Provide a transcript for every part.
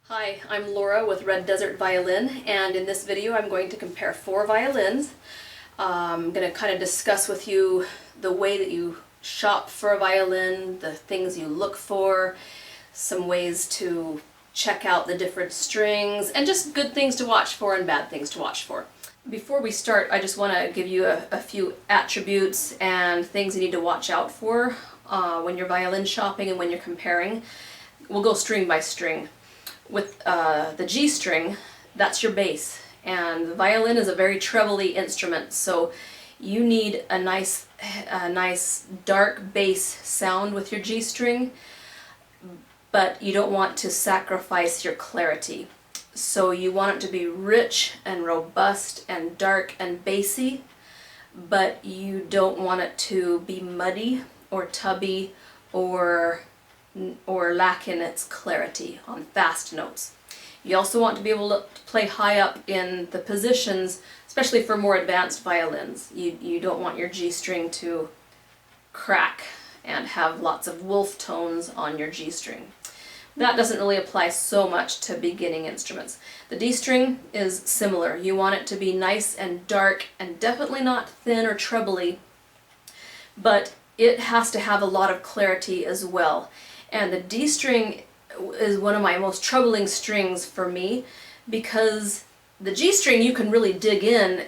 Hi, I'm Laura with Red Desert Violin, and in this video I'm going to compare 4 violins. I'm going to kind of discuss with you the way that you shop for a violin, the things you look for, some ways to check out the different strings, and just good things to watch for and bad things to watch for. Before we start, I just want to give you a few attributes and things you need to watch out for when you're violin shopping and when you're comparing. We'll go string by string. With the G string, that's your bass, and the violin is a very trebly instrument, so you need a nice dark bass sound with your G string, but you don't want to sacrifice your clarity. So you want it to be rich and robust and dark and bassy, but you don't want it to be muddy or tubby or lack in its clarity on fast notes. You also want to be able to play high up in the positions, especially for more advanced violins. You don't want your G string to crack and have lots of wolf tones on your G string. That doesn't really apply so much to beginning instruments. The D string is similar. You want it to be nice and dark and definitely not thin or trebly, but it has to have a lot of clarity as well. And the D string is one of my most troubling strings for me, because the G string you can really dig in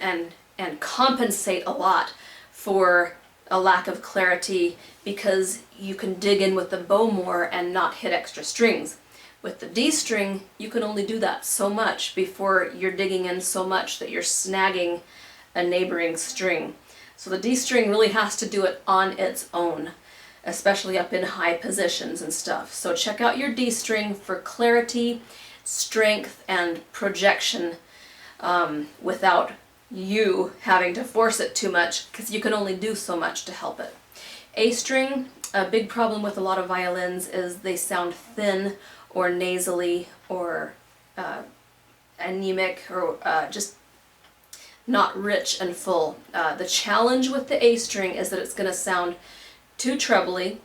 and compensate a lot for a lack of clarity, because you can dig in with the bow more and not hit extra strings. With the D string, you can only do that so much before you're digging in so much that you're snagging a neighboring string. So the D string really has to do it on its own, especially up in high positions and stuff. So check out your D string for clarity, strength, and projection without you having to force it too much, because you can only do so much to help it. A string, a big problem with a lot of violins is they sound thin or nasally or anemic or just not rich and full. The challenge with the A string is that it's going to sound too trebly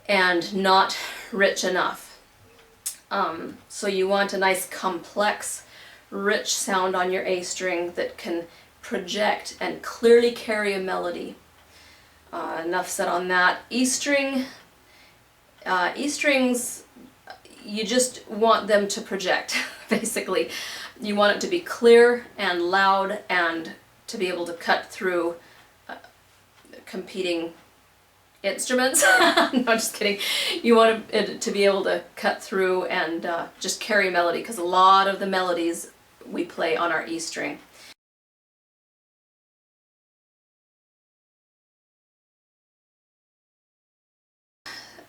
and not rich enough. So you want a nice complex, rich sound on your A string that can project and clearly carry a melody. Enough said on that. E strings, you just want them to project, basically. You want it to be clear and loud and to be able to cut through competing instruments. No, just kidding. You want it to be able to cut through and just carry melody, because a lot of the melodies we play on our E string.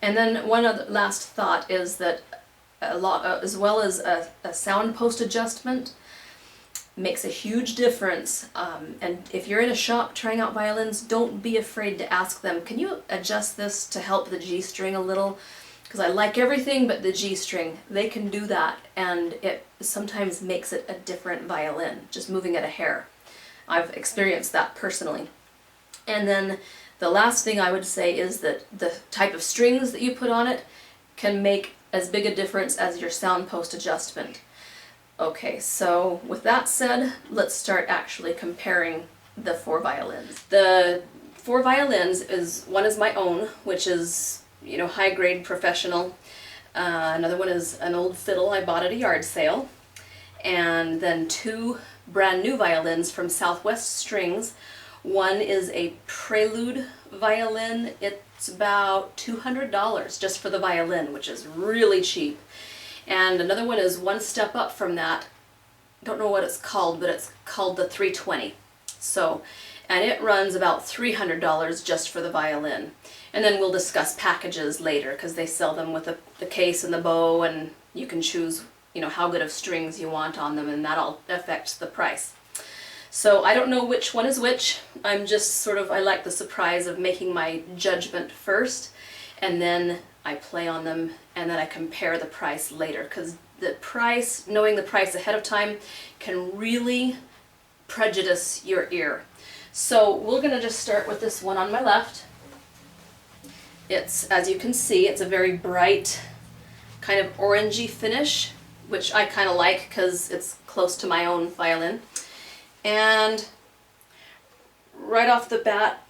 And then one other last thought is that as well as a sound post adjustment makes a huge difference. And if you're in a shop trying out violins, don't be afraid to ask them, can you adjust this to help the G string a little? Because I like everything but the G string. They can do that, and it sometimes makes it a different violin, just moving it a hair. I've experienced that personally. And then the last thing I would say is that the type of strings that you put on it can make as big a difference as your sound post adjustment. Okay, so with that said, let's start actually comparing the 4 violins. The 4 violins one is my own, which is, you know, high grade professional. Another one is an old fiddle I bought at a yard sale. And then 2 brand new violins from Southwest Strings. One is a Prelude violin. It's about $200 just for the violin, which is really cheap. And another one is one step up from that. Don't know what it's called, but it's called the 320. So, and it runs about $300 just for the violin. And then we'll discuss packages later, because they sell them with the case and the bow, and you can choose, you know, how good of strings you want on them, and that all affects the price. So I don't know which one is which. I'm just I like the surprise of making my judgment first, and then I play on them, and then I compare the price later, because knowing the price ahead of time can really prejudice your ear. So we're going to just start with this one on my left. It's, as you can see, it's a very bright kind of orangey finish. which I kind of like because it's close to my own violin. And right off the bat,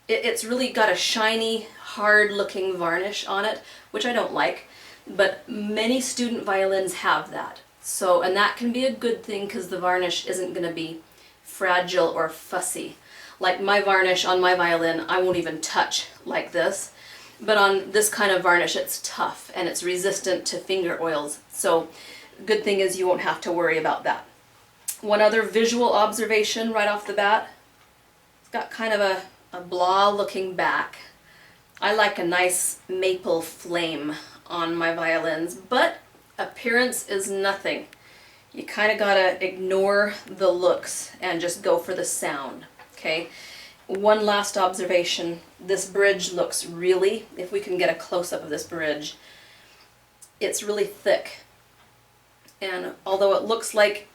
it's really got a shiny, hard-looking varnish on it, which I don't like, but many student violins have that. So, and that can be a good thing because the varnish isn't going to be fragile or fussy. Like my varnish on my violin, I won't even touch like this, but on this kind of varnish it's tough and it's resistant to finger oils. So, good thing is you won't have to worry about that. One other visual observation right off the bat, it's got kind of a blah looking back. I like a nice maple flame on my violins, but appearance is nothing. You kind of gotta ignore the looks and just go for the sound, okay? One last observation, this bridge looks really, if we can get a close-up of this bridge, it's really thick. And although it looks like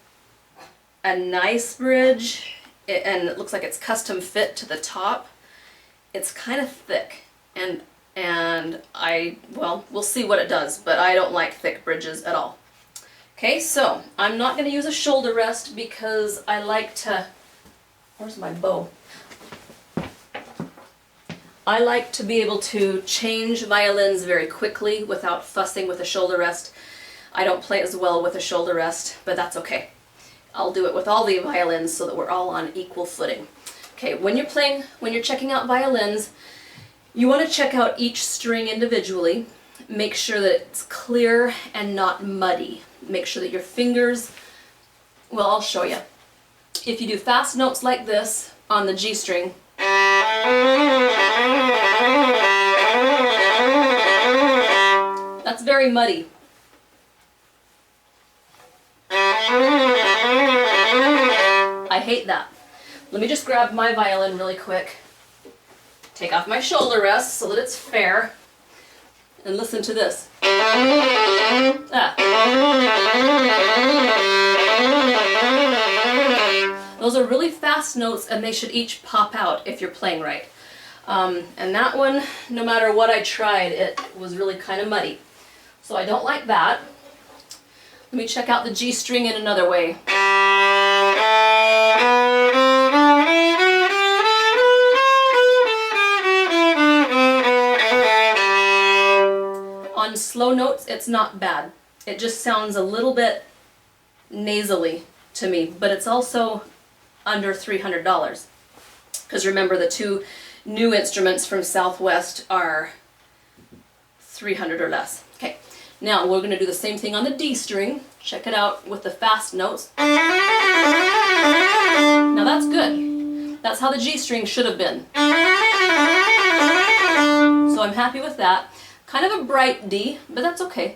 a nice bridge, and it looks like it's custom fit to the top, it's kind of thick. And well, we'll see what it does, but I don't like thick bridges at all. Okay, so I'm not going to use a shoulder rest because I like to, where's my bow? I like to be able to change violins very quickly without fussing with a shoulder rest. I don't play as well with a shoulder rest, but that's okay. I'll do it with all the violins so that we're all on equal footing. Okay, when you're checking out violins, you want to check out each string individually. Make sure that it's clear and not muddy. Make sure that your fingers, well, I'll show you. If you do fast notes like this on the G string, that's very muddy. I hate that. Let me just grab my violin really quick. Take off my shoulder rest so that it's fair. And listen to this. Ah. Those are really fast notes and they should each pop out if you're playing right. And that one, no matter what I tried, it was really kind of muddy. So I don't like that. Let me check out the G string in another way. On slow notes, it's not bad. It just sounds a little bit nasally to me, but it's also under $300. Because remember, the two new instruments from Southwest are $300 or less. Okay, now we're going to do the same thing on the D string. Check it out with the fast notes. Now that's good. That's how the G string should have been. So I'm happy with that. Kind of a bright D, but that's okay.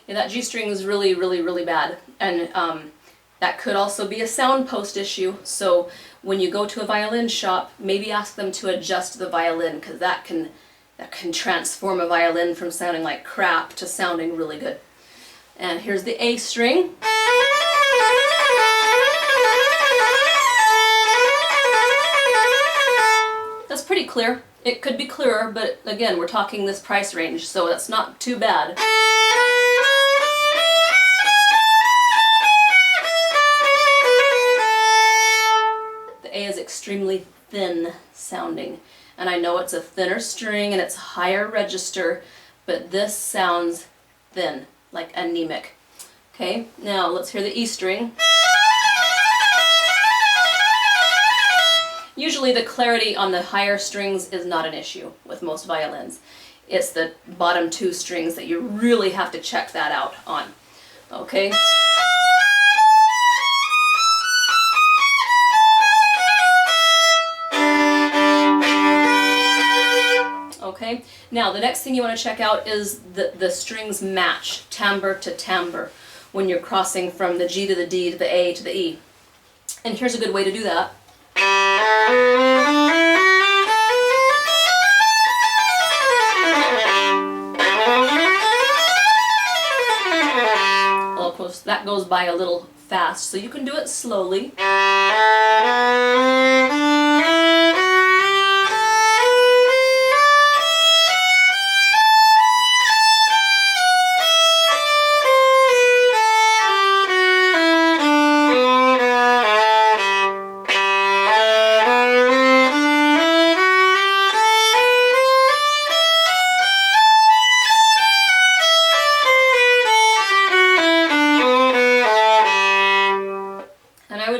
Yeah, that G string is really, really, really bad. And that could also be a sound post issue. So when you go to a violin shop, maybe ask them to adjust the violin, because that can transform a violin from sounding like crap to sounding really good. And here's the A string. That's pretty clear. It could be clearer, but again, we're talking this price range, so that's not too bad. The A is extremely thin sounding, and I know it's a thinner string and it's a higher register, but this sounds thin, like anemic. Okay, now let's hear the E string. Usually the clarity on the higher strings is not an issue with most violins. It's the bottom two strings that you really have to check that out on. Okay? Okay, now the next thing you want to check out is the strings match, timbre to timbre, when you're crossing from the G to the D to the A to the E. And here's a good way to do that. Well, of course, that goes by a little fast, so you can do it slowly.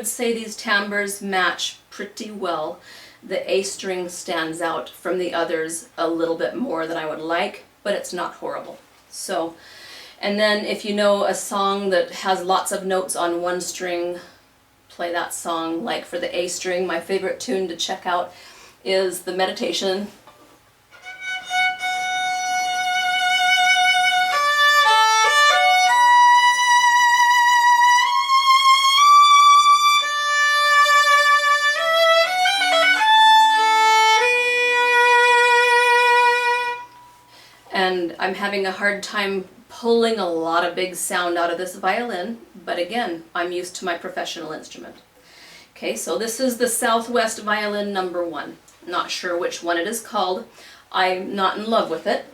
Say these timbres match pretty well. The A string stands out from the others a little bit more than I would like, but it's not horrible. So, and then if you know a song that has lots of notes on one string, play that song. Like for the A string, my favorite tune to check out is the Meditation. And I'm having a hard time pulling a lot of big sound out of this violin, but again, I'm used to my professional instrument. Okay, so this is the Southwest Violin number 1. Not sure which one it is called. I'm not in love with it.